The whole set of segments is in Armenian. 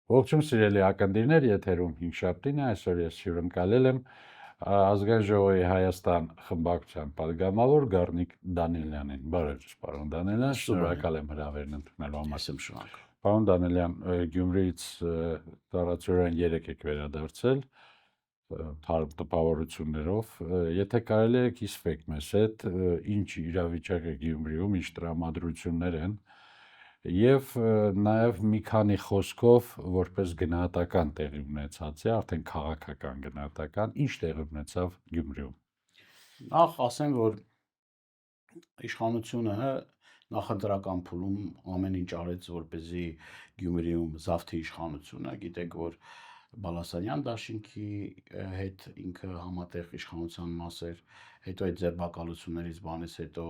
Ողջույն սիրելի ակնդիրներ, եթերում հինգշաբթին է, այսօր ես հյուրընկալել եմ Ազգային ժողովի Հայաստան խմբակցության падգամավոր Գառնիկ Դանիելյանին։ Բարև ձեզ, պարոն Դանիելյան, շնորհակալ եմ հրավերն ընդունելու համար։ Պարոն Դանիելյան, Գյումրիից տարածորեն 3 եք վերադարձել թարմ տպավորություններով, եթե կարելի է կիսվեք մեզ հետ, ինչ իրավիճակ է Գյումրիում, ինչ տրամադրություններ են, եւ նաեւ մի քանի խոսքով որպես գնահատական տեղի ունեցած է, արդեն քաղաքական գնահատական, ինչ տեղի ունեցավ Գյումրիում։ Նախ ասեմ, որ իշխանությունը նախընտրական փուլում ամեն ինչ արեց, որպեսզի Գյումրիում զավթի իշխանությունը, գիտեք, որ Բալասանյան դաշինքի հետ ինքը համատեղ իշխանության մաս էր, հետո այդ ձերբակալություններից բանից հետո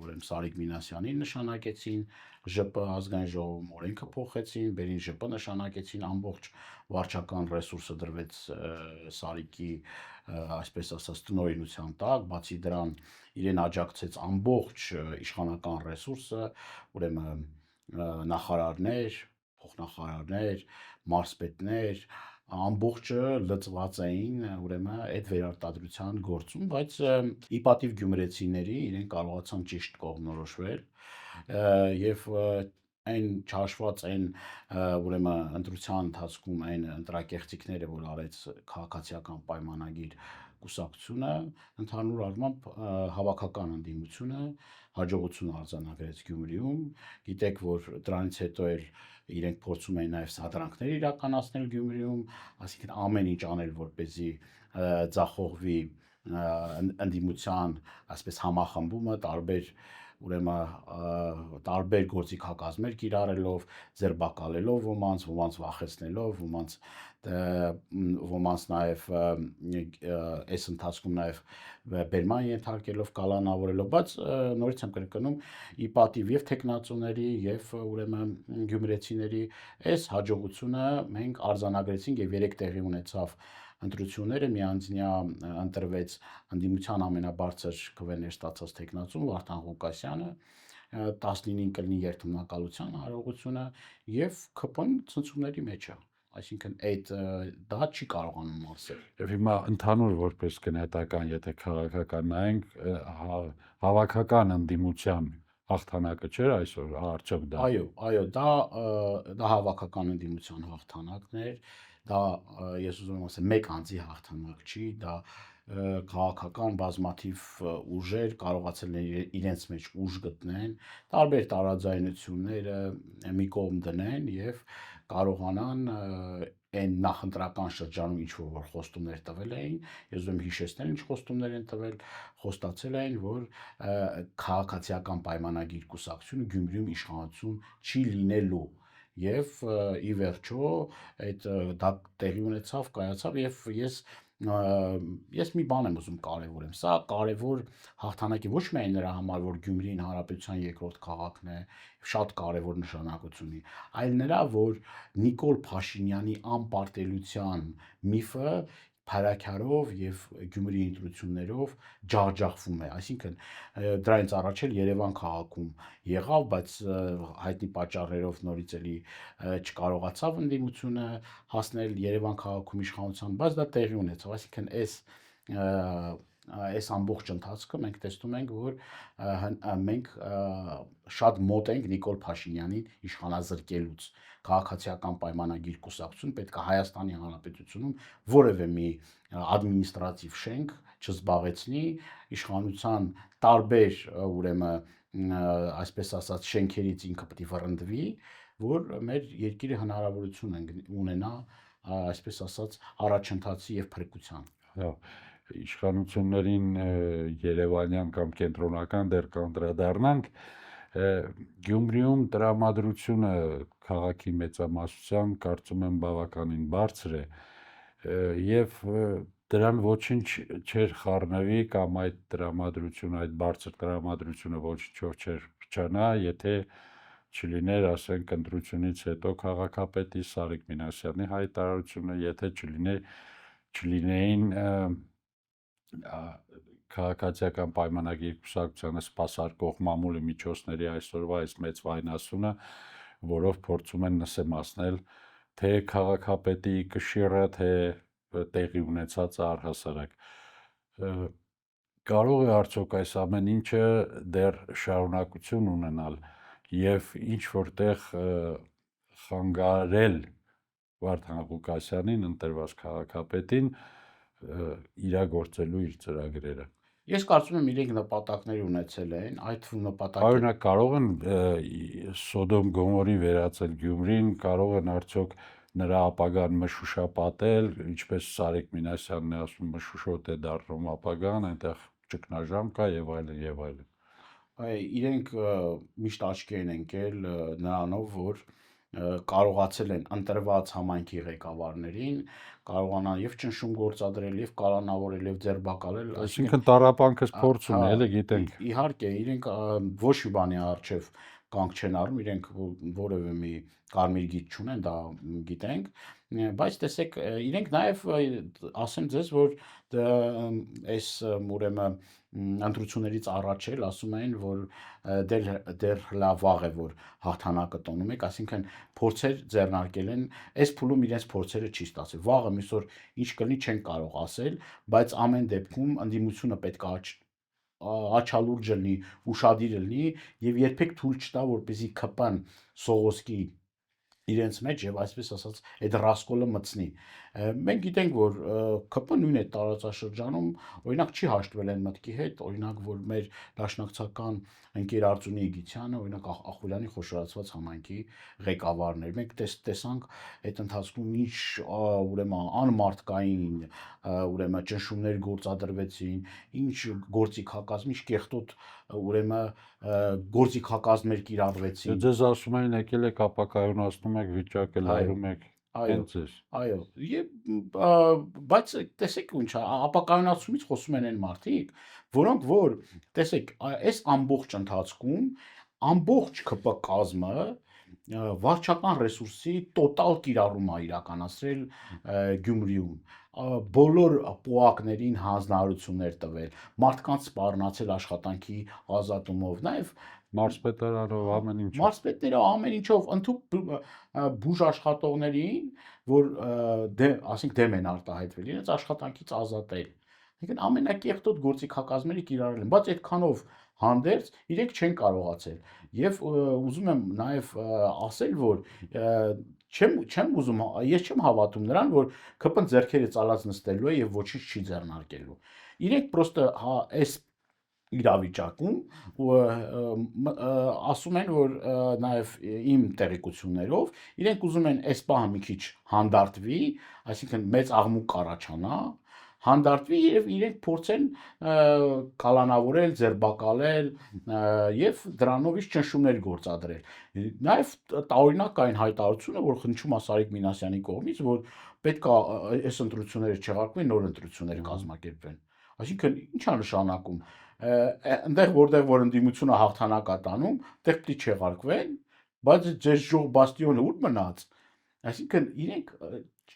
ուրեմն Սարիկ Մինասյանին նշանակեցին, ԺՊ ազգային ժողովում օրենքը փոխեցին, բերին ԺՊ նշանակեցին, ամբողջ վարչական ռեսուրսը դրվեց Սարիկի, այսպես ասած, տնօրինության տակ, բացի դրան իրեն աջակցեց ամբողջ իշխանական ռեսուրսը, ուրեմն նախարարներ, փոխնախարարներ, մարզպետներ, ամբողջը լծված էին ուրեմն այդ վերարտադրության գործում, բայց ի պատիվ գյումրեցիների իրեն կարողացան ճիշտ կողմնորոշվել եւ այն չհաշված այն ուրեմն ընտրության ընթացքում այն ընտրակեղծիքները, որ արեց քաղաքացիական պայմանագիր կուսակցությունը, ընդհանուր առմամբ հավաքական ընդդիմությունը հաջողություն արձանագրեց Գյումրիում, գիտեք, որ դրանից հետո էլ իրենք փորձում էին նաև սադրանքներ իրականացնել Գյումրիում, այսինքն ամեն ինչ անել, որպեսզի ձախողվի ընդդիմության, այսպես համախմբումը տարբեր ուրեմն տարբեր գործիքակազմեր կիրառելով, ձերբակալելով ոմանց վախեցնելով, ոմանց նաև այս ընթացքում նաև բերման ենթարկելով, կալանավորելով, բայց նորից եմ կրկնում, ի պատիվ եւ տեխնացուների եւ ուրեմն գյումրեցիների այս հաջողությունը մենք արձանագրեցինք եւ 3 տեղի ունեցավ ընտրությունները միանձնյա ընտրվեց ընդդիմության ամենաբարձր քվեներ ստացած տեխնացուն Վարդան Ղուկասյանը 19-ին կլինի երթմնակալության արարողությունը եւ ԿՊ-ն ցնցումների մեջ է, այսինքն այդ դա չի կարողանում ասել։ Եվ հիմա ընդհանուր որպես գնահատական, եթե քաղաքական նայենք, հավաքական ընդդիմության հաղթանակը չէր այսօր, արդյոք դա։ Այո, դա հավաքական ընդդիմության հաղթանակն էր, դա ես ուզում եմ ասել մեկ անձի հաղթանակ չի, դա քաղաքական բազմաթիվ ուժեր կարողացել են իրենց մեջ ուժ գտնեն, տարբեր տարաձայնությունները մի կողմ դնեն եւ կարողանան այն նախընտրական շրջանում ինչ որ խոստումներ տվել էին, ես ուզում եմ հիշեցնել ինչ խոստումներ են տվել, խոստացել էին, որ քաղաքացիական պայմանագիր կուսակցությունը Գյումրիում իշխանություն չի լինելու եւ ի վերջո այդ դա տեղի ունեցավ, կայացավ եւ ես մի բան եմ ուզում կարևորեմ, սա կարևոր հաղթանակ է ոչ միայն նրա համար, որ Գյումրին հանրապետության երկրորդ քաղաքն է, շատ կարևոր նշանակություն ունի, այլ նրա, որ Նիկոլ Փաշինյանի անպարտելիության միֆը փարաքարով եւ Գյումրի ընտրություններով ջախջախվում է, այսինքն դրանից առաջ էլ Երևան քաղաքում եղավ, բայց հայտնի պատճառներով նորից էլի չկարողացավ ընդդիմությունը հասնել Երևան քաղաքում իշխանության, բայց դա տեղի ունեցավ, այսինքն այս ամբողջ ընթացքը մենք տեսնում ենք, որ մենք շատ մոտ ենք Նիկոլ Փաշինյանին իշխանազրկելուց քաղաքացիական պայմանագիր կուսակցություն պետք է Հայաստանի Հանրապետությունում որևէ մի ադմինիստրատիվ շենք չզբաղեցնի իշխանության տարբեր ուրեմն այսպես ասած շենքերից ինքը պետք է վռնդվի, որ մեր երկիրը հնարավորություն ունենա այսպես ասած առաջընթացի եւ փրկության։ Հա, իշխանություններին Երևանյան կամ կենտրոնական դեռ կանդրադառնանք, Գյումրիում տրամադրությունը քաղաքի մեծամասնության կարծում եմ բավականին բարձր է եւ դրան ոչինչ չէր խառնվի կամ այդ տրամադրությունը, այդ բարձր տրամադրությունը ոչինչով չէր փչանա, եթե չլիներ, ասենք, ընտրությունից հետո քաղաքապետի Սարիկ Մինասյանի հայտարարությունը, եթե չլինեին քաղաքացիական պայմանագիր կուսակցությանը սպասարկող մամուլի միջոցների այսօրվա այս մեծ վայնասունը, որով փորձում են նսեմացնել թե քաղաքապետի կշիռը, թե տեղի ունեցածը առհասարակ։ Կարող է արդյոք այս ամեն ինչը դեռ շարունակություն ունենալ եւ ինչ որտեղ խանգարել Վարդան Ղուկասյանին, ընտրված քաղաքապետին, իրագործելու իր ծրագրերը։ Ես կարծում եմ իրենք նպատակներ ունեցել են, այդ նպատակները Օրինակ կարող են Սոդոմ Գոմորի վերածել Գյումրին, կարող են արդյոք նրա ապագան մշուշապատել, ինչպես Սարեկ Մինասյանն է ասում, մշուշոտ է դառնում ապագան, այնտեղ ճգնաժամ կա եւ այլն եւ այլն։ իրենք միշտ աչքի են ընկել նրանով, որ կարողացել են ընտրված համայնքի ղեկավարներին կարողանան եւ ճնշում գործադրել, եւ կալանավորել, եւ ձերբակալել, Այսինքն տառապանքս փորձ ունի, էլի գիտենք։ Իհարկե, իրենք ոչ մի բանի առջև կանգ չեն առնում, իրենք որևէ մի կարմիր գիծ չունեն, դա գիտենք, բայց տեսեք, իրենք նաեւ ասեմ ձեզ, որ այս ուրեմն ընտրություններից առաջ էլ ասում էին, որ դեռ լավ վաղ է, որ հաղթանակը տոնում եք, այսինքն փորձեր ձեռնարկել են, այս փուլում իրենց փորձերը չի ստացել։ Վաղը միսօր ինչ կլինի չեն կարող ասել, բայց ամեն դեպքում ընդդիմությունը պետք է աչալուրջ լինի, ուշադիր լինի եւ երբեք թույլ չտա, որպեսզի ԿՊ-ն սողոսկի իրենց մեջ եւ այսպես ասած այդ ռասկոլը մտցնի։ Մենք գիտենք, որ ԿՊ նույն այդ տարածաշրջանում օրինակ չի հաշտվել այն մտքի հետ, օրինակ որ մեր դաշնակցական ընկեր Արտունի Իգիթյանը, օրինակ Ախուլյանի խոշորացված համայնքի ղեկավարներ։ Մենք տեսանք այդ ընթացքում ինչ ուրեմն անմարդկային ուրեմն ճնշումներ գործադրվեցին, ինչ գործիքակազմ, ինչ կեղտոտ ուրեմն գործիքակազմեր կիրառվեցին։ Ձեզ ասում են եկել եք ապակայունացնում եք վիճակը, լայրում եք։ Այո, բայց տեսեք ինչ, ապակայունացումից խոսում են այն մարդիկ, որոնք որ տեսեք, այս ամբողջ ընթացքում ամբողջ ԿՊ կազմը վարչական ռեսուրսի տոտալ կիրառում է իրականացրել Գյումրիում, բոլոր պոակներին հանձնարարություններ տվել, մարդկանց սպառնացել աշխատանքի ազատումով, նաև մարզպետարանով ամեն ինչ։ Մարզպետները ամեն ինչով ընդհանուր բուժ աշխատողներին, որ ասենք դեմ են արտահայտվել, իրենց աշխատանքից ազատել։ Այսինքն ամենակեղտոտ գործիքակազմերը կիրառել են, բայց այդքանով հանդերձ իրենք չեն կարողացել։ Եվ ուզում եմ նաև ասել, որ չեմ ուզում, ես չեմ հավատում նրան, որ ԿՊ-ն ձեռքերը ծալած նստելու է եւ ոչինչ չի ձեռնարկելու։ Իրենք պրոստը այս իրավիճակում ասում են, որ նաև իմ տեղեկություններով իրենք ուզում են այս պահը մի քիչ հանդարտվի, այսինքն մեծ աղմուկ կառաջանա, հանդարտվի եւ իրենք փորձեն կալանավորել, ձերբակալել եւ դրանով իշ ճնշումներ գործադրել։ Նաեւ տարօրինակ այն հայտարարությունը, որ խնդրում է Սարեկ Մինասյանի կողմից, որ պետք է այս ընտրությունները չեղարկվեն, նոր ընտրություններ կազմակերպվեն։ Այսինքն ի՞նչ է նշանակում այնտեղ որտեղ որ ընդդիմությունը հաղթանակ է տանում, այդտեղ պիտի չեղարկվեն, բայց ձեր ժող բաստիոնը ուր մնաց։ Այսինքն իրենք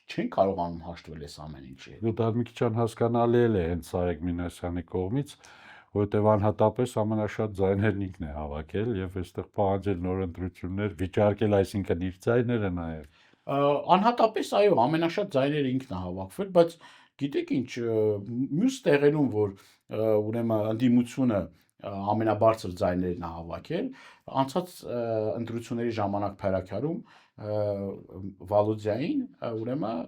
չեն կարողանում հաշտվել այս ամեն ինչի հետ։ Դա մի քիչ անհասկանալի է հենց Սարեկ Մինասյանի կողմից, որովհետև անհատապես ամենաշատ ձայներն ինքն է հավաքել եւ այստեղ պահանջել նոր ընտրություններ, վիճարկել, այսինքն իր ձայները նաեւ։ Անհատապես այո, ամենաշատ ձայները ինքն է հավաքվել, բայց գիտեք ինչ, մյուս տեղերում որ ուրեմն ընդդիմությունը ամենաբարձր ձայներն է հավաքել, անցած ընտրությունների ժամանակ Փարաքարում Վալուձյային ուրեմն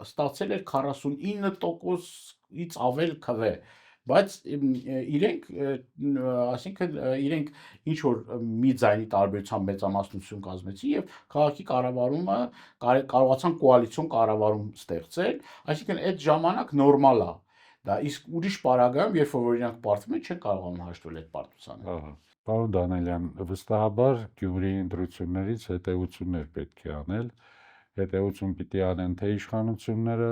ստացել էր 49%-ից ավել քվ, բայց իրենք, այսինքն իրենք ինչ որ մի ձայնի տարբերությամբ մեծամասնություն կազմեցին եւ քաղաքի կառավարումը կարողացան կոալիցիոն կառավարում ստեղծել, այսինքն այդ ժամանակ նորմալ է դա, իսկ ուրիշ պարագայում, երբ որ իրանք պարտվում են, չեն կարողանում հաշտվել այդ պարտությանը։ Ահա։ Պարոն Դանիելյան, վստահաբար Գյումրիի ընտրություններից հետևություններ պետք է անել, հետևություն պիտի անեն թե իշխանությունները,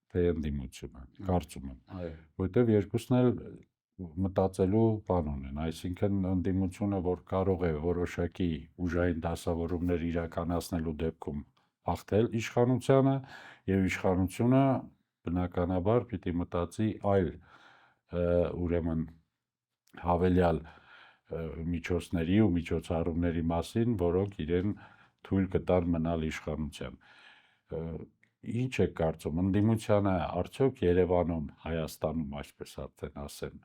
թե ընդդիմությունը, կարծում եմ։ Այո։ Որտեվ երկուսն էլ մտածելու բան ունեն, այսինքն ընդդիմությունը, որ կարող է որոշակի ուժային դասավորումներ իրականացնելու դեպքում հաղթել իշխանությանը, եւ իշխանությունը բնականաբար պիտի մտածի այլ ուրեմն հավելյալ միջոցների ու միջոցառումների մասին, որոնք իրեն թույլ կտան մնալ իշխանության։ Ինչ է կարծում, ընդդիմությանը արդյոք Երևանում, Հայաստանում, այսպես արդեն ասեմ,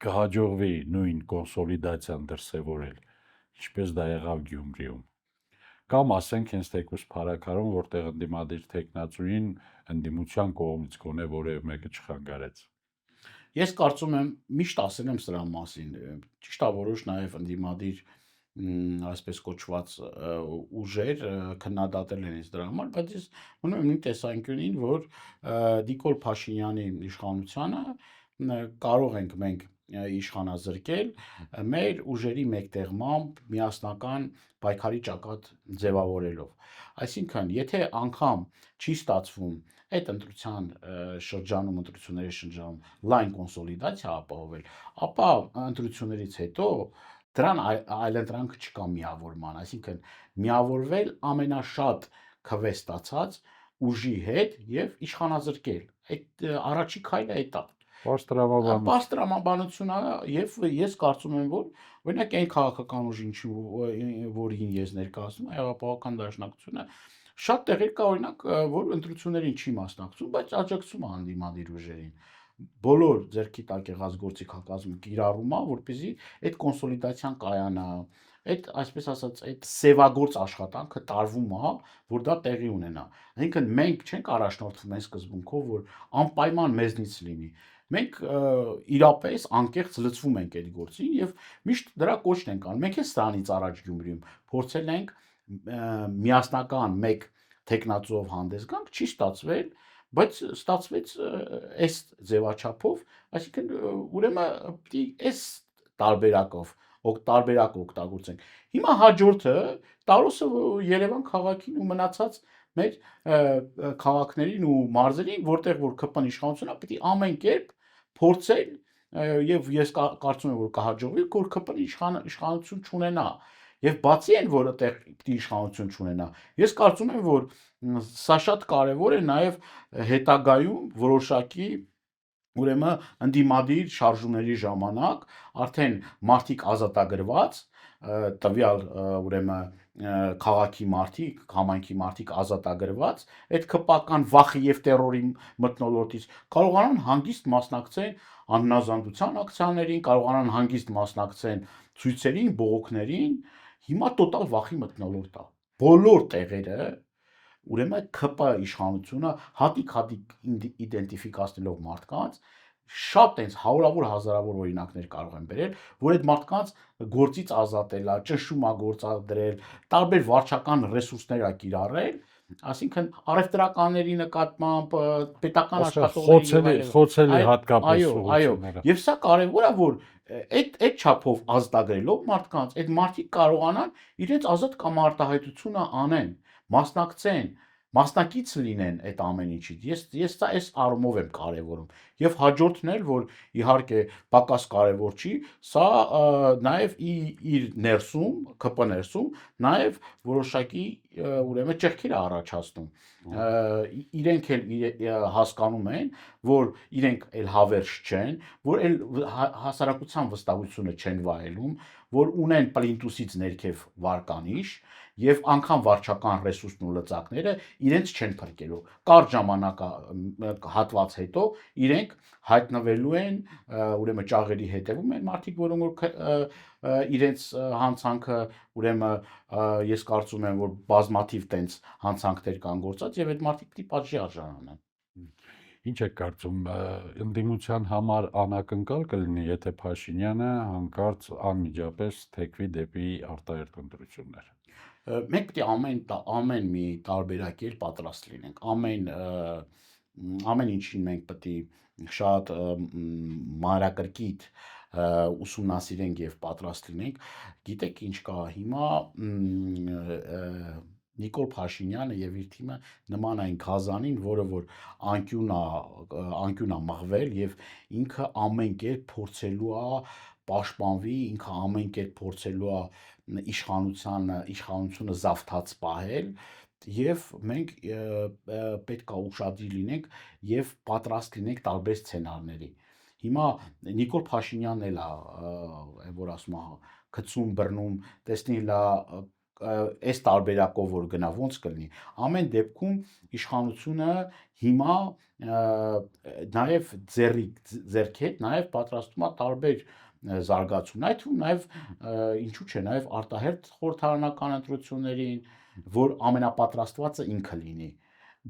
կհաջողվի նույն կոնսոլիդացիան դրսևորել, ինչպես դա եղավ Գյումրիում։ Կամ ասենք հենց թեկուզ Փարաքարում, որտեղ ընդդիմադիր տեխնացուին ընդդիմության կողմից գոնե որևէ մեկը չխանգարեց։ Ես կարծում եմ, միշտ ասել եմ սրա մասին, ճիշտ է որոշ նաև ընդդիմադիր այսպես կոչված ուժեր քննադատել են ինձ դրա համար, բայց ես մնում եմ նույն տեսանկյունին, որ Նիկոլ Փաշինյանի իշխանությանը կարող ենք մենք իշխանազրկել մեր ուժերի մեկտեղմամբ միասնական պայքարի ճակատ ձևավորելով։ Այսինքն, եթե անգամ չի ստացվում այդ ընտրության շրջանում, ընտրությունների շրջանում լայն կոնսոլիդացիա ապահովել, ապա ընտրություններից հետո դրան այլընտրանք չկա միավորման, այսինքն միավորվել ամենաշատ քվե ստացած ուժի հետ եւ իշխանազրկել։ Այդ առաջի քայլը այդ է։ Պարզ եւ ես կարծում եմ, որ օրինակ այն քաղաքական ուժին, որին ես ներկայացնում եմ, Հեղափոխական դաշնակցությունը, շատ տեղեր կա օրինակ, որ ընտրություններին չի մասնակցում, բայց աջակցում է հանդիմադիր ուժերին։ Բոլոր ձեռքի տակ եղած գործիքակազմը կիրառում է, որպեսզի այդ կոնսոլիդացիան կայանա, այդ այսպես ասած, այդ սևագործ աշխատանքը տարվում է, որ դա տեղի ունենա։ Այսինքն մենք չենք առաջնորդվում այն սկզբունքով, որ անպայման մեզնից լինի։ Մենք իրապես անկեղծ լծվում ենք այդ գործին եւ միշտ դրա կոչն ենք անում։ Մենք էլ սրանից առաջ Գյումրիում փորձել ենք միասնական մեկ տեխնացուով հանդես գանք, չի ստացվել, բայց ստացվեց այս ձևաչափով, այսինքն ուրեմն պիտի այս տարբերակ օգտագործենք։ Հիմա հաջորդը Տարոսը Երևան քաղաքին ու մնացած մեր քաղաքներին ու մարզերին, որտեղ որ ԿՊ-ն իշխանությունն է, պիտի ամեն կերպ փորձել եւ ես կարծում եմ, որ կհաջողվի, որ ԿՊ-ն իշխանություն չունենա։ Եվ բացի այն, որ այդտեղ պիտի իշխանություն չունենա, ես կարծում եմ, որ սա շատ կարևոր է նաև հետագայում որոշակի ուրեմն ընդդիմադիր շարժումների ժամանակ արդեն մարդիկ ազատագրված տվյալ ուրեմն քաղաքի մարդիկ, համայնքի մարդիկ ազատագրված այդ կպական վախի եւ տերորի մթնոլորտից կարողանան հանգիստ մասնակցեն անհնազանդության ակցիաներին, կարողանան հանգիստ մասնակցեն ցույցերին, բողոքներին, հիմա տոտալ վախի մթնոլորտ է։ Բոլոր տեղերը ուրեմն ԿՊ իշխանությունը հատիկ իդենտիֆիկացնելով մարդկանց շատ տենց հարյուրավոր հազարավոր օրինակներ կարող են բերել, որ այդ մարդկանց գործից ազատելա, ճնշում է գործադրել, տարբեր վարչական ռեսուրսներ է կիրառել, այսինքն առևտրականների նկատմամբ պետական աշխատողների խոցելի հատկապես ուղղությունները։ Եվ սա կարևոր է, որ այդ չափով ազատագրելով մարդկանց, այդ մարդիկ կարողանան իրենց ազատ կամարտահայտությունը անեն, մասնակցեն, մասնակից լինեն այդ ամեն ինչից։ Ես սա այս առումով եմ կարևորում։ Եվ հաջորդն էլ, որ իհարկե պակաս կարևոր չի, սա նաև իր ներսում, ԿՊ ներսում, նաև որոշակի ուրեմն ճեղքեր է առաջացնում։ Իրենք էլ հասկանում են, որ իրենք էլ հավերժ չեն, որ էլ հասարակության վստահությունը չեն վայելում, որ ունեն պլինտուսից ներքև վարկանիշ եւ անգամ վարչական ռեսուրսն ու լծակները իրենց չեն փրկելու։ Կարճ ժամանակահատված հետո իրենք հայտնվելու են ուրեմն ճաղերի հետևում են մարդիկ, որոնք իրենց հանցանքը ուրեմն ես կարծում եմ, որ բազմաթիվ տենց հանցանքներ կան գործած եւ այդ մարդիկ պիտի պատժի արժանանան։ Ինչ եք կարծում, ընդդիմության համար անակնկալ կլինի, եթե Փաշինյանը հանկարծ անմիջապես թեքվի դեպի արտահերթ ընտրություններ։ Մենք պիտի ամեն մի տարբերակի պատրաստ լինենք, ամեն ինչին մենք պիտի շատ մանրակրկիտ ուսումնասիրենք եւ պատրաստ լինենք։ Գիտեք ինչ կա հիմա Նիկոլ Փաշինյանը եւ իր թիմը նման այն գազանին, որը որ անկյուն է մղվել եւ ինքը ամեն կերպ փորձելու է պաշտպանվի, ինքը ամեն կերպ փորձելու է իշխանությունը զավթած պահել եւ մենք պետք է ուշադիր լինենք եւ պատրաստ լինենք տարբեր սցենարների։ Հիմա Նիկոլ Փաշինյանն էլ է, որ ասում է, գցում բռնում, տեսնի լա այս տարբերակով որ գնա ոնց կլինի ամեն դեպքում իշխանությունը հիմա նաև ձեռքի հետ նաև պատրաստում է տարբեր զարգացում այդ թվում նաև ինչու՞ չէ նաև արտահերթ խորհրդարանական ընտրություններին որ ամենապատրաստվածը ինքը լինի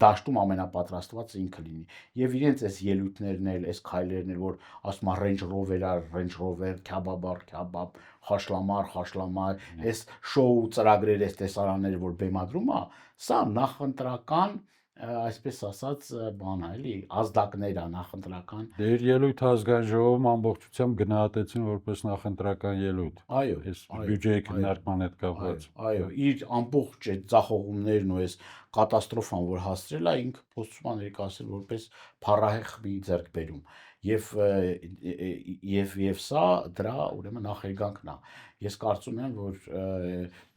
դաշտում ամենապատրաստվածը ինքը լինի եւ իրենց այս ելույթներն էլ այս քայլերն էլ որ ասում է Range Rover-ա Range Rover, քյաբաբար քյաբաբ, խաշլամար, այս շոու ծրագրեր, այս տեսարանները որ բեմադրում է, սա նախընտրական այսպես ասած բան է, էլի, ազդակներ է նախընտրական։ Դեր ելույթ ազգային ժողովում ամբողջությամբ գնահատեցին որպես նախընտրական ելույթ։ Այո, Այս բյուջեի քննարկման հետ կապված։ Այո, իր ամբողջ այդ ձախողումներն ու այս կատաստրոֆան, որ հասցրել է, ինքը փորձում է ներկայացնել որպես փառահեղ մի ձեռքբերում։ Եվ սա դրա ուրեմն նախերգանքն է։ Ես կարծում եմ, որ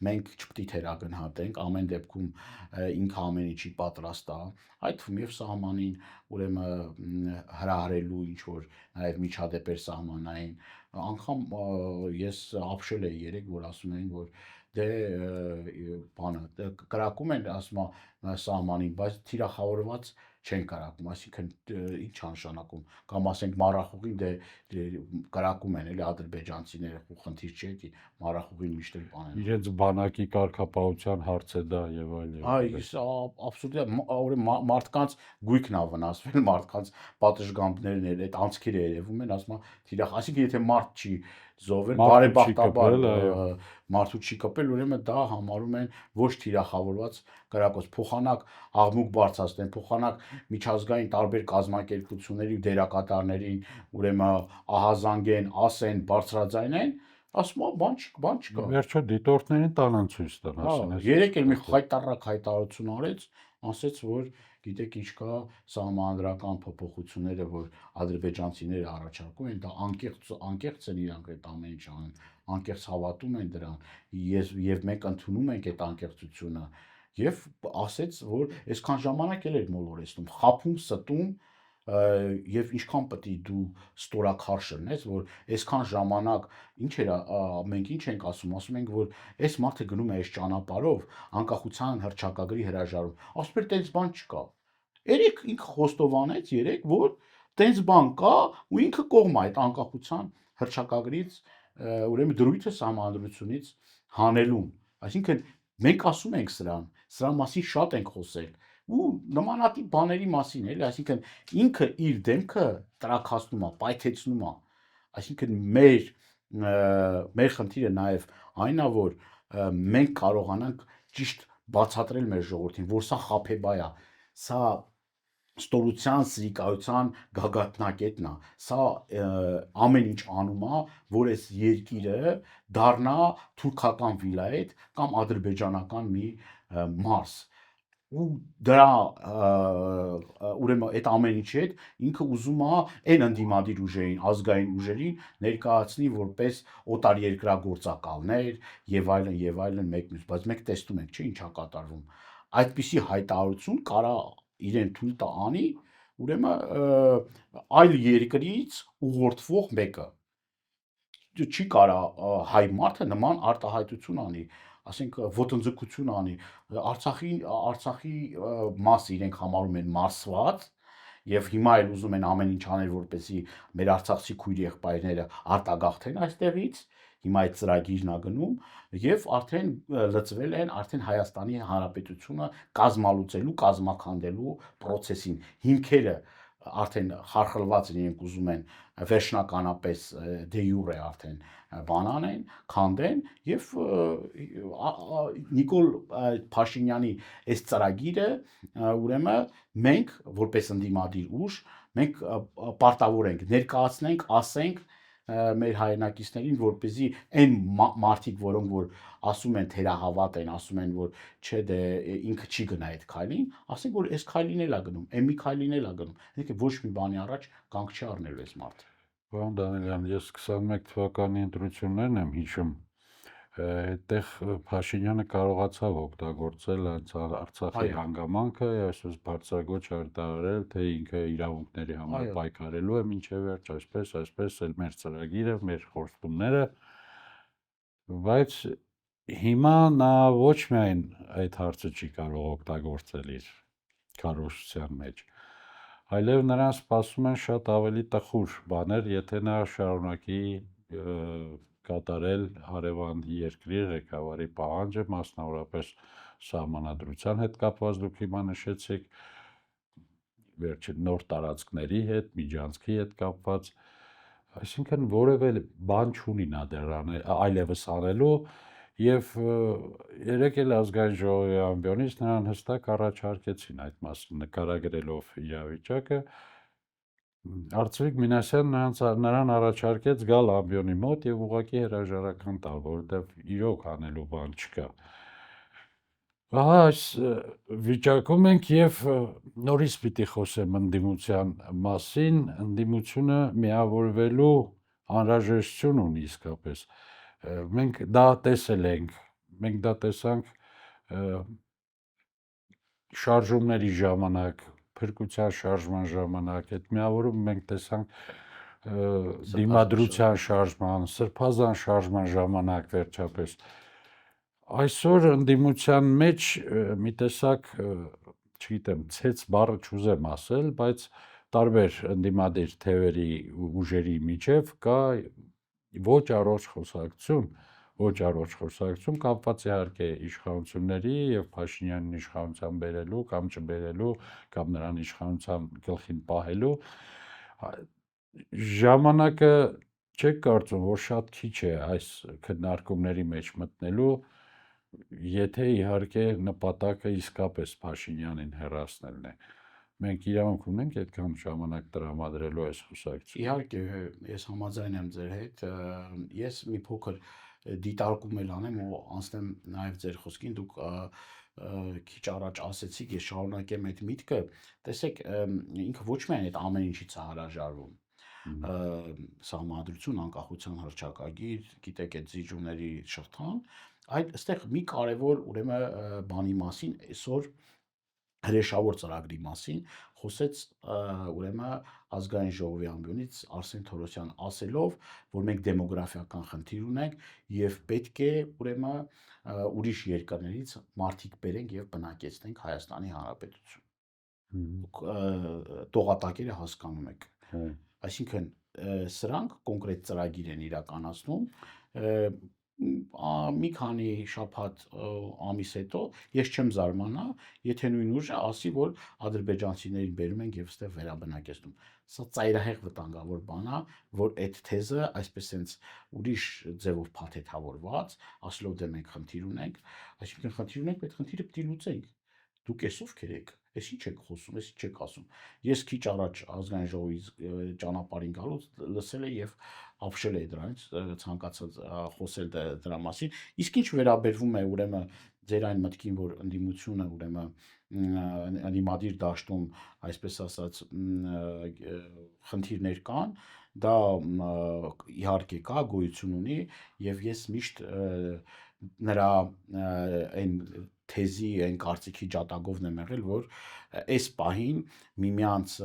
մենք չպետք է թերագնահատենք, ամեն դեպքում ինքը ամեն ինչի պատրաստ է, այդ թվում եւ սահմանին ուրեմն հրահրելու ինչ որ նաեւ միջադեպեր սահմանային, անգամ ես ապշել էի երեք, որ ասում էին, որ դե բանը կրակում են, ասում է սահմանին, բայց թիրախավորված չեն կարակում, այսինքն ինչ նշանակում, կամ ասենք մառախուղին դե կրակում են էլի ադրբեջանցիները, ու խնդիր չի էլի մառախուղին միշտ էլ բանեն։ Իրենց բանակի կարգապահության հարց է դա եւ այլն։ Այ աբսոլյուտ ուրեմն մարդկանց գույքն է վնասվել, մարդկանց պատշգամբներն էլ այդ անցքերը երևում են, ասում է թիրախ, այսինքն եթե մարդ չի զոհվել, բարեբախտաբար մարդու չի կպել, ուրեմն դա համարում են ոչ թիրախավորված կրակոց, փոխանակ աղմուկ բարձրացնեն, փոխանակ միջազգային տարբեր կազմակերպությունների ու դերակատարներին, ուրեմն ահազանգեն, ասեն, բարձրաձայնեն, ասում է բան չկա։ Վերջո դիտորդներին տանան ցույց տան, ասեն։ Երեք էլ մի խայտարակ հայտարարություն արեց, ասեց, որ գիտեք ինչ կա սահմանադրական փոփոխությունները, որ ադրբեջանցիները առաջարկում են, դա անկեղծ են իրանք այդ ամեն ինչ անում, անկեղծ հավատում են դրան, եւ մենք ընդունում ենք այդ անկեղծությունը, եւ ասեց, որ այսքան ժամանակ էլ էր մոլորեցնում, խափում, ստում եւ ինչքան պետք է դու ստորակարշ լինես, որ այսքան ժամանակ ինչ էր մենք ինչ ենք ասում ենք, որ այս մարդը գնում է այս ճանապարհով անկախության հռչակագրի հրաժարում, ասում էր տենց բան չկա։ Երեք ինքը խոստովանեց երեք, որ տենց բան կա ու ինքը կողմ է այդ անկախության հռչակագրից, ուրեմն դրույթը սահմանադրությունից հանելուն։ Այսինքն մենք ասում ենք սրա մասին շատ ենք խոսել ու նմանատիպ բաների մասին էլի, այսինքն ինքը իր դեմքը տրաքացնում է, պայթեցնում է։ Այսինքն մեր խնդիրը նաև այն է, որ մենք կարողանանք ճիշտ բացատրել մեր ժողովրդին, որ սա խաբեբայ է, սա ստորության, սրիկայության գագաթնակետն է, սա ամեն ինչ անում է, որ այս երկիրը դառնա թուրքական վիլայետ կամ ադրբեջանական մի մարզ։ Ու դրա ուրեմն այդ ամեն ինչի հետ ինքը ուզում է այն ընդդիմադիր ուժերին, ազգային ուժերին ներկայացնի որպես օտարերկրագործակալներ եւ այլն մեկ մյուս, բայց մենք տեսնում ենք, չէ՞ ինչա կատարվում։ Այդպիսի հայտարարություն կարա իրեն թույլ տա անի, ուրեմն այլ երկրից ուղղորդվող մեկը չի կարա հայ մարդը նման արտահայտություն անի, ասենք ոտնձգություն անի, Արցախի մասը իրենք համարում են մարսված եւ հիմա էլ ուզում են ամեն ինչ անել, որպեսզի մեր արցախցի քույր եղբայրները արտագաղթեն այստեղից, հիմա այդ ծրագիրն է գնում եւ արդեն լծվել են արդեն Հայաստանի Հանրապետությունը կազմալուծելու, կազմաքանդելու process-ին հիմքերը արդեն խարխլված են, իրենք ուզում են վերջնականապես դե յուրե արդեն բանան են, քանդեն եւ Նիկոլ Փաշինյանի այս ծրագիրը ուրեմն մենք որպես ընդդիմադիր ուժ մենք պարտավոր ենք ներկայացնենք, ասենք մեր հայրենակիցներին, որպեսզի այն մարդիկ, որոնք որ ասում են թերահավատ են, ասում են, որ չէ դե ինքը չի գնա այդ քայլին, ասենք որ այս քայլին էլ է գնում, այն մի քայլին էլ է գնում։ Այսինքն ոչ մի բանի առաջ կանգ չի առնելու այս մարդը։ Պարոն Դանիելյան, ես 21 թվականի ընտրություններն եմ հիշում, այդտեղ Փաշինյանը կարողացավ օգտագործել Արցախի հանգամանքը, այսպես բարձրագոչ արտահայտել, թե ինքը իրավունքների համար պայքարելու է մինչև վերջ, այսպես էլ մեր ծրագիրը, մեր խոստումները, բայց հիմա նա ոչ միայն այդ հարցը չի կարող օգտագործել իր քարոզչության մեջ, այլև նրան սպասում են շատ ավելի տխուր բաներ, եթե նա շարունակի կատարել հարևան երկրի ղեկավարի պահանջը, մասնավորապես սահմանադրության հետ կապված դուք հիմա նշեցիք, վերջին նոր տարածքների հետ, միջանցքի հետ կապված, այսինքն որևէ բան չունի նա դեռ այլևս անելու եւ երեք էլ ազգային ժողովի ամբիոնից նրան հստակ առաջարկեցին այդ մասը նկարագրելով իրավիճակը Արծվիկ Մինասյանն նրան առաջարկեց գալ ամբիոնի մոտ եւ ուղղակի հրաժարական տալ, որովհետեւ իրոք անելու բան չկա։ Ահա այս վիճակում ենք եւ նորից պիտի խոսեմ ընդդիմության մասին, ընդդիմությունը միավորվելու անհրաժեշտություն ունի իսկապես։ Մենք դա տեսել ենք, մենք դա տեսանք շարժումների ժամանակ, փրկության շարժման ժամանակ, այդ միավորում մենք տեսանք դիմադրության շարժման, սրբազան շարժման ժամանակ վերջապես այսօր ընդդիմության մեջ մի տեսակ, չգիտեմ, ցեց բառը չուզեմ ասել, բայց տարբեր ընդդիմադիր թևերի ուժերի միջև կա ոչ առողջ խոսակցություն կապված իհարկե իշխանությունների եւ Փաշինյանին իշխանության բերելու կամ չբերելու կամ նրան իշխանության գլխին պահելու ժամանակը չեք կարծում, որ շատ քիչ է այս քննարկումների մեջ մտնելու, եթե իհարկե նպատակը իսկապես Փաշինյանին հեռացնելն է։ Մենք իրավունք ունենք այդքան ժամանակ տրամադրելու այս խոսակցությունը։ Իհարկե, ես համաձայն եմ ձեր հետ, ես մի փոքր դիտարկում էլ անեմ ու անցնեմ նաև ձեր խոսքին, դուք քիչ առաջ ասեցիք, ես շարունակեմ այդ միտքը, տեսեք, ինքը ոչ միայն այդ ամեն ինչից է հրաժարվում, սահմանադրություն, անկախության հռչակագիր, գիտեք, այդ զիջումների շղթան, այդ այստեղ մի կարևոր ուրեմն բանի մասին այսօր հրեշավոր ծրագրի մասին խոսեց ուրեմն ազգային ժողովի ամբիոնից Արսեն Թորոսյան ասելով, որ մենք դեմոգրաֆիական խնդիր ունենք եւ պետք է ուրեմն ուրիշ երկրներից մարդիկ բերենք եւ բնակեցնենք Հայաստանի Հանրապետություն։ Տողատակերը հասկանում եք։ Այսինքն սրանք կոնկրետ ծրագիր են իրականացնում մի քանի շաբաթ ամիս հետո ես չեմ զարմանա, եթե նույն ուժը ասի, որ ադրբեջանցիներին բերում ենք եւ այստեղ վերաբնակեցնում։ Սա ծայրահեղ վտանգավոր բան է, որ այդ թեզը այսպես sense ուրիշ ձևով փաթեթավորված, ասելով դե մենք խնդիր ունենք, այսինքն խնդիր ունենք, այդ խնդիրը պետք է լուծենք։ Դուք էս ովքեր եք, էս ինչ եք խոսում, էս ինչ եք ասում։ Ես քիչ առաջ ազգային ժողովի ճանապարհին գալուց լսել եմ եւ ապշել է դրանից, ցանկացած խոսել դրա մասին։ Իսկ ինչ վերաբերվում է ուրեմն ձեր այն մտքին, որ ընդդիմությունը ուրեմն ընդդիմադիր դաշտում, այսպես ասած, խնդիրներ կան, դա իհարկե կա, գոյություն ունի եւ ես միշտ նրա այն թեզի, այն կարծիքի ջատագովն եմ եղել, որ այս պահին միմյանց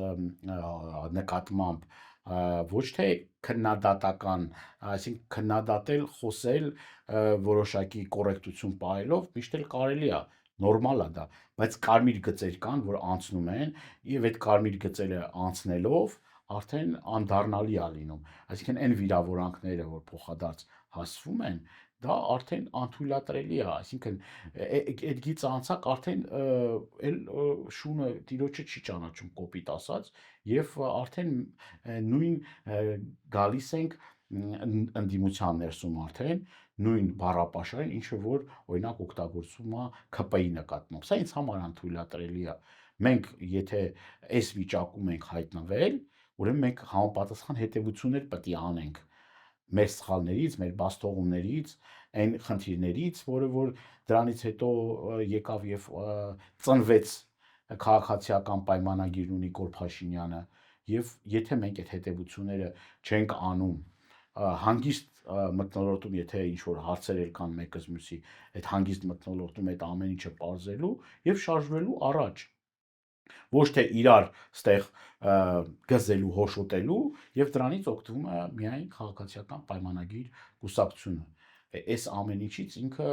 նկատմամբ ոչ թե քննադատական, այսինքն քննադատել, խոսել որոշակի կոռեկտություն պահելով միշտ էլ կարելի է, նորմալ է դա, բայց կարմիր գծեր կան, որ անցնում են, եւ այդ կարմիր գծերը անցնելով արդեն անդառնալի է լինում։ Այսինքն այն վիրավորանքները, որ փոխադարձ հասվում են, դա արդեն անթույլատրելի է, այսինքն այդ գիծը անցակ արդեն էլ շունը տիրոջը չի ճանաչում կոպիտ ասած եւ արդեն նույն գալիս ենք ընդդիմության ներսում արդեն նույն բառապաշարին, ինչը որ օրինակ օգտագործվում է ՔՊ-ի նկատմամբ։ Սա ինձ համար անթույլատրելի է։ Մենք եթե այս վիճակում ենք հայտնվել, ուրեմն մենք համապատասխան հետևություններ պետք է անենք մեր սխալներից, մեր բաստողումներից, այն խնդիրներից, որը որ դրանից հետո եկավ եւ ծնվեց քաղաքացիական պայմանագիրն ունի Նիկոլ Փաշինյանը եւ եթե մենք այդ հետևությունները չենք անում հանգիստ մտնոլորտում, եթե ինչ որ հարցեր կան մեկս մյուսի, այդ հանգիստ մտնոլորտում այդ ամեն ինչը բարձելու եւ շարժվելու առաջ ոչ թե իրար ստեղ գզելու, հոշոտելու եւ դրանից օգտվում է միայն քաղաքացիական պայմանագիր կուսակցությունը։ այս ամեն ինչից ինքը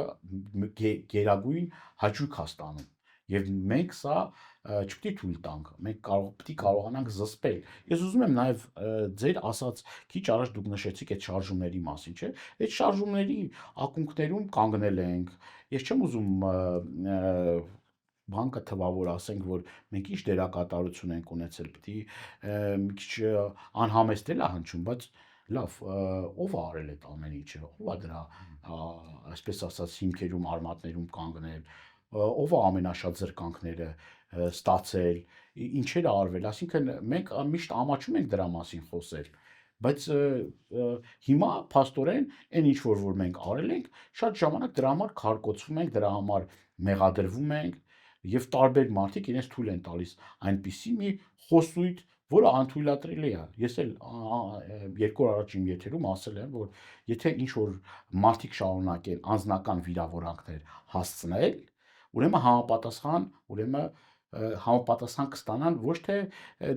գերագույն հաճույք է ստանում։ Եվ մենք սա չպետք է թույլ տանք, մենք պետք է կարողանանք զսպել։ Ես ուզում եմ նաև ձեր ասած քիչ առաջ դուք նշեցիք այդ շարժումների մասին, չէ՞։ Այդ շարժումների ակունքներում կանգնել ենք։ Ես չեմ ուզում բանկը թվավոր ասենք, որ մենք ինչ դերակատարություն ենք ունեցել, պետք է մի քիչ անհամեստ էլ է հնչում, բայց լավ, ով է արել այդ ամեն ինչը, ով է դրա այսպես ասած հիմքերում, արմատներում կանգնել, ով է ամենաշատ զրկանքները ստացել, ինչեր է արվել, այսինքն մենք միշտ ամաչում ենք դրա մասին խոսել, բայց հիմա փաստորեն այն ինչ որ մենք արել ենք, շատ ժամանակ դրա համար քարկոծվում ենք, դրա համար մեղադրվում ենք եւ տարբեր մարդիկ իրենց թույլ են տալիս այնպիսի մի խոսույթ, որը անթույլատրելի է։ Ես էլ երկու օր առաջ իմ եթերում ասել եմ, որ եթե ինչ որ մարդիկ շարունակեն անձնական վիրավորանքներ հասցնել, ուրեմն համապատասխան կստանան ոչ թե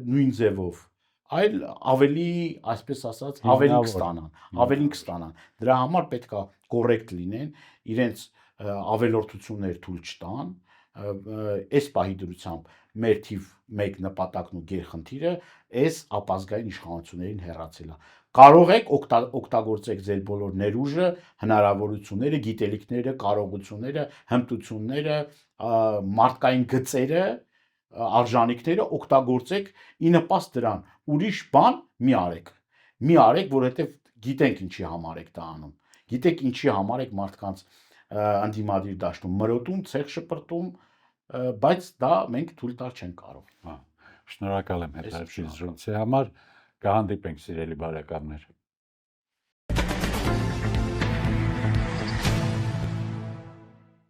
նույն ձևով, այլ ավելի, այսպես ասած, ավելին կստանան։ Դրա համար պետք է կոռեկտ լինեն, իրենց ավելորդություններ թույլ չտան, այս պահի դրությամբ մեր թիվ 1 նպատակն ու գերխնդիրը այս ապազգային իշխանություններին հեռացելը։ Կարող եք օգտագործեք ձեր բոլոր ներուժը, հնարավորությունները, գիտելիքները, կարողությունները, հմտությունները, մարդկային գծերը, արժանինքները օգտագործեք ի նպաստ դրան։ Ուրիշ բան մի արեք։ Մի արեք, որովհետև գիտենք ինչի համար եք դա անում։ Գիտեք ինչի համար եք մարդկանց ընդդիմադիր դաշտում մրոտում, ցեղ շպրտում, բայց դա մենք թույլ տալ չենք կարող։ Շնորհակալ եմ հետաքրքիր զրույցի համար, կհանդիպենք սիրելի բարեկամներ։